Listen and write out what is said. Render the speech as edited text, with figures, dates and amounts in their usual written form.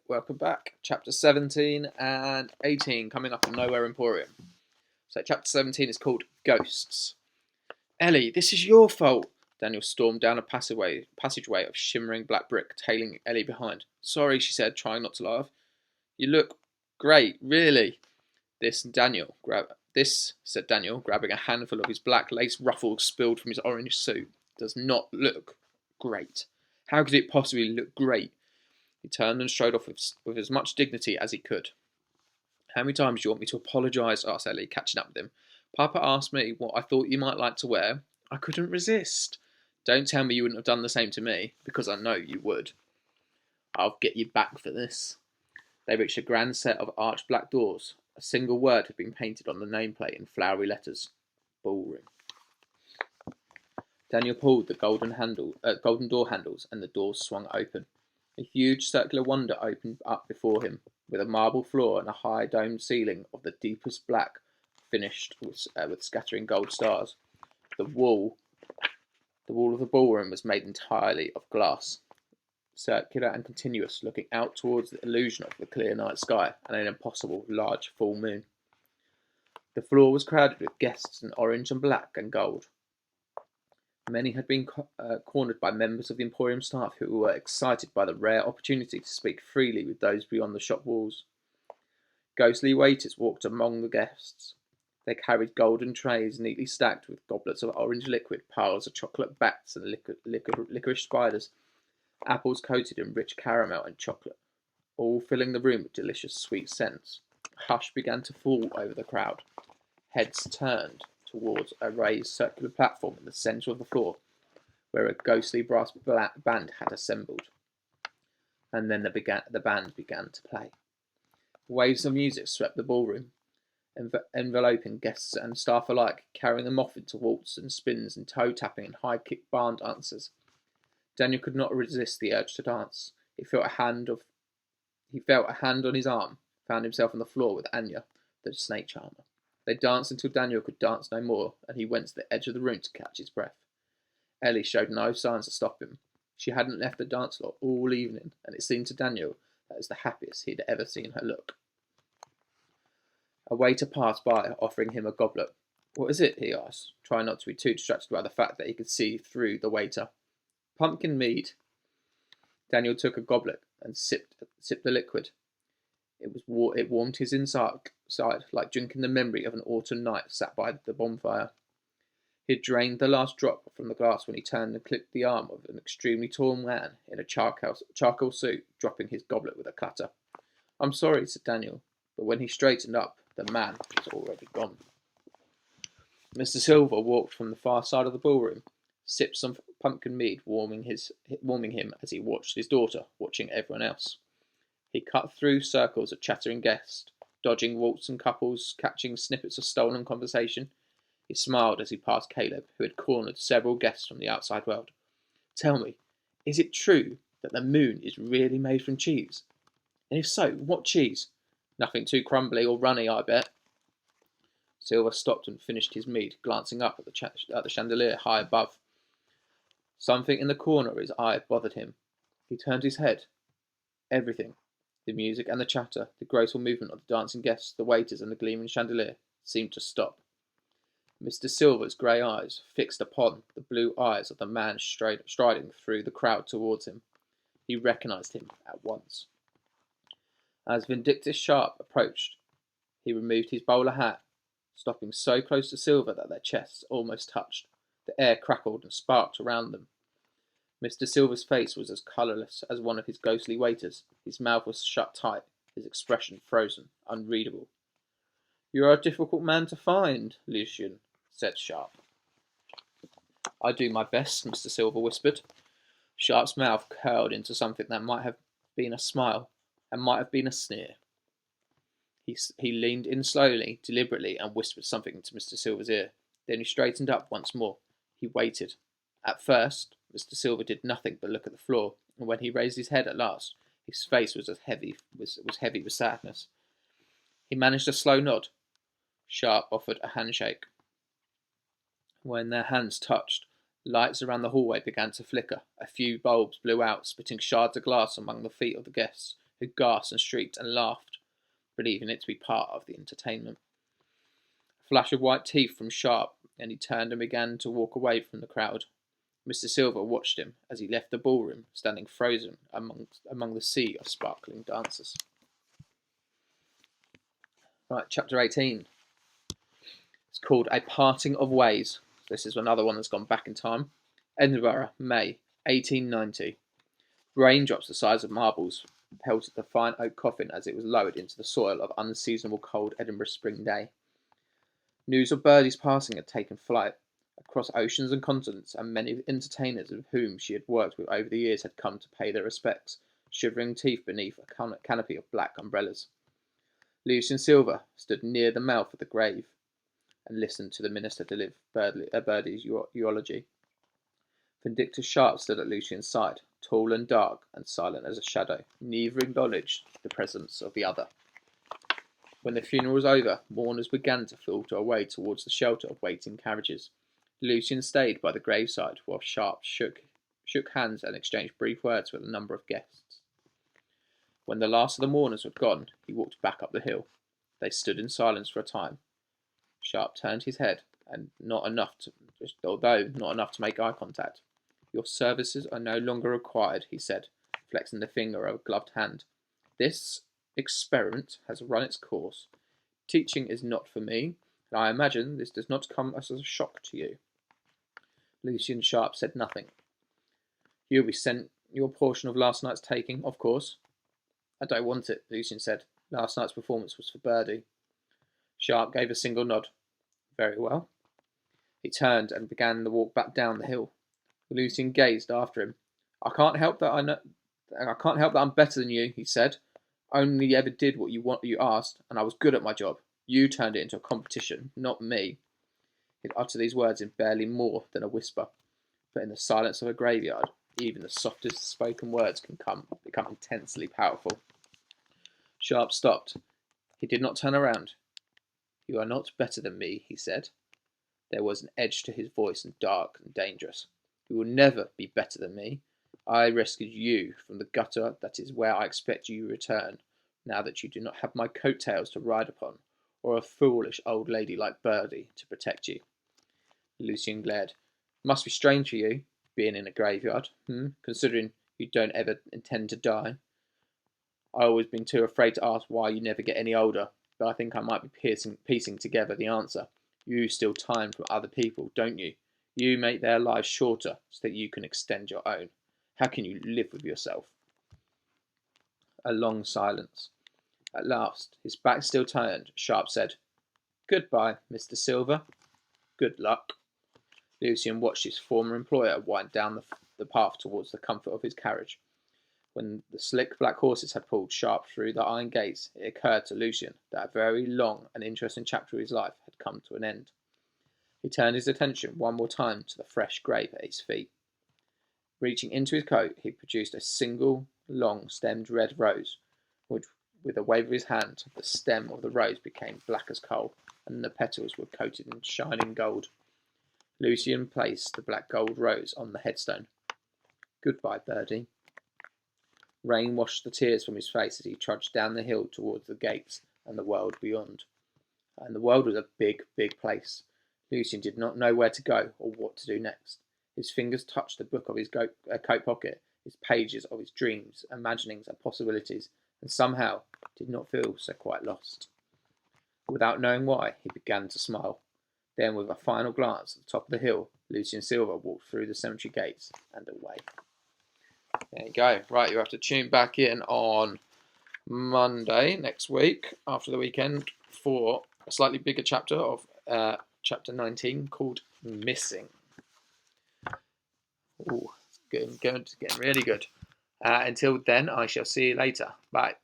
welcome back. Chapter 17 and 18 coming up on Nowhere Emporium. So, chapter 17 is called Ghosts. Ellie, this is your fault. Daniel stormed down a passageway of shimmering black brick, tailing Ellie behind. Sorry, she said, trying not to laugh. You look great, really. This, said Daniel, grabbing a handful of his black lace ruffles spilled from his orange suit. Does not look great. How could it possibly look great? He turned and strode off with as much dignity as he could. How many times do you want me to apologise? Asked Ellie, catching up with him. Papa asked me what I thought you might like to wear. I couldn't resist. Don't tell me you wouldn't have done the same to me, because I know you would. I'll get you back for this. They reached a grand set of arched black doors. A single word had been painted on the nameplate in flowery letters. Ballroom. Daniel pulled the golden door handles, and the doors swung open. A huge circular wonder opened up before him, with a marble floor and a high domed ceiling of the deepest black, finished with scattering gold stars. The wall of the ballroom was made entirely of glass, circular and continuous, looking out towards the illusion of the clear night sky and an impossible large full moon. The floor was crowded with guests in orange and black and gold. Many had been cornered by members of the Emporium staff who were excited by the rare opportunity to speak freely with those beyond the shop walls. Ghostly waiters walked among the guests. They carried golden trays neatly stacked with goblets of orange liquid, piles of chocolate bats and licorice spiders, apples coated in rich caramel and chocolate, all filling the room with delicious sweet scents. A hush began to fall over the crowd. Heads turned towards a raised circular platform in the centre of the floor, where a ghostly brass band had assembled. And then the band began to play. Waves of music swept the ballroom, enveloping guests and staff alike, carrying them off into waltz and spins and toe-tapping and high-kick barn dances. Daniel could not resist the urge to dance. He felt a hand on his arm, found himself on the floor with Anya, the snake charmer. They danced until Daniel could dance no more, and he went to the edge of the room to catch his breath. Ellie showed no signs to stop him. She hadn't left the dance floor all evening, and it seemed to Daniel that it was the happiest he had ever seen her look. A waiter passed by, offering him a goblet. What is it? He asked, trying not to be too distracted by the fact that he could see through the waiter. Pumpkin mead. Daniel took a goblet and sipped the liquid. It warmed his inside, like drinking the memory of an autumn night sat by the bonfire. He had drained the last drop from the glass when he turned and clipped the arm of an extremely tall man in a charcoal suit, dropping his goblet with a clatter. I'm sorry, said Daniel, but when he straightened up, the man was already gone. Mr. Silver walked from the far side of the ballroom, sipped some pumpkin mead, warming him as he watched his daughter, watching everyone else. He cut through circles of chattering guests, dodging waltzing couples, catching snippets of stolen conversation. He smiled as he passed Caleb, who had cornered several guests from the outside world. Tell me, is it true that the moon is really made from cheese? And if so, what cheese? Nothing too crumbly or runny, I bet. Silver stopped and finished his mead, glancing up at the chandelier high above. Something in the corner of his eye bothered him. He turned his head. Everything, the music and the chatter, the graceful movement of the dancing guests, the waiters and the gleaming chandelier, seemed to stop. Mr. Silver's grey eyes fixed upon the blue eyes of the man striding through the crowd towards him. He recognised him at once. As Vindictus Sharp approached, he removed his bowler hat, stopping so close to Silver that their chests almost touched. The air crackled and sparked around them. Mr. Silver's face was as colourless as one of his ghostly waiters. His mouth was shut tight, his expression frozen, unreadable. You are a difficult man to find, Lucian, said Sharp. I do my best, Mr. Silver whispered. Sharp's mouth curled into something that might have been a smile, and might have been a sneer. He leaned in slowly, deliberately, and whispered something into Mr. Silver's ear. Then he straightened up once more. He waited. At first, Mr. Silver did nothing but look at the floor, and when he raised his head at last, his face was heavy with sadness. He managed a slow nod. Sharp offered a handshake. When their hands touched, lights around the hallway began to flicker. A few bulbs blew out, spitting shards of glass among the feet of the guests, who gasped and shrieked and laughed, believing it to be part of the entertainment. A flash of white teeth from Sharp, and he turned and began to walk away from the crowd. Mr. Silver watched him as he left the ballroom, standing frozen among the sea of sparkling dancers. Right, chapter 18. It's called A Parting of Ways. This is another one that's gone back in time. Edinburgh, May 1890. Raindrops the size of marbles pelted the fine oak coffin as it was lowered into the soil of unseasonable cold Edinburgh spring day. News of Birdie's passing had taken flight across oceans and continents, and many entertainers with whom she had worked with over the years had come to pay their respects, shivering teeth beneath a canopy of black umbrellas. Lucian Silver stood near the mouth of the grave and listened to the minister deliver Birdie's eulogy. Vindictus Sharp stood at Lucian's side, tall and dark and silent as a shadow. Neither acknowledged the presence of the other. When the funeral was over, mourners began to filter away towards the shelter of waiting carriages. Lucian stayed by the graveside while Sharp shook hands and exchanged brief words with a number of guests. When the last of the mourners had gone, he walked back up the hill. They stood in silence for a time. Sharp turned his head, and although not enough to make eye contact. "Your services are no longer required," he said, flexing the finger of a gloved hand. "This experiment has run its course. Teaching is not for me, and I imagine this does not come as a shock to you." Lucian Sharp said nothing. "You'll be sent your portion of last night's taking, of course." "I don't want it," Lucian said. "Last night's performance was for Birdie." Sharp gave a single nod. "Very well." He turned and began the walk back down the hill. Lucian gazed after him. I can't help that I'm better than you," he said. "Only ever did what you asked, and I was good at my job. You turned it into a competition, not me." He'd uttered these words in barely more than a whisper, but in the silence of a graveyard, even the softest spoken words can become intensely powerful. Sharp stopped. He did not turn around. "You are not better than me," he said. There was an edge to his voice, and dark and dangerous. "You will never be better than me. I rescued you from the gutter. That is where I expect you to return, now that you do not have my coat-tails to ride upon, or a foolish old lady like Birdie to protect you." Lucian glared. "Must be strange for you, being in a graveyard, considering you don't ever intend to die. I've always been too afraid to ask why you never get any older, but I think I might be piecing together the answer. You steal time from other people, don't you? You make their lives shorter so that you can extend your own. How can you live with yourself?" A long silence. At last, his back still turned, Sharp said, "Goodbye, Mr. Silver. Good luck." Lucian watched his former employer wind down the path towards the comfort of his carriage. When the slick black horses had pulled Sharp through the iron gates, it occurred to Lucian that a very long and interesting chapter of his life had come to an end. He turned his attention one more time to the fresh grave at his feet. Reaching into his coat, he produced a single long-stemmed red rose, which, with a wave of his hand, the stem of the rose became black as coal, and the petals were coated in shining gold. Lucian placed the black gold rose on the headstone. "Goodbye, Birdie." Rain washed the tears from his face as he trudged down the hill towards the gates and the world beyond. And the world was a big, big place. Lucian did not know where to go or what to do next. His fingers touched the book of his coat pocket, his pages of his dreams, imaginings, and possibilities, and somehow did not feel so quite lost. Without knowing why, he began to smile. Then, with a final glance at the top of the hill, Lucian Silver walked through the cemetery gates and away. There you go. Right, you have to tune back in on Monday next week after the weekend for a slightly bigger chapter of chapter 19 called Missing. Ooh, it's getting really good. Until then, I shall see you later. Bye.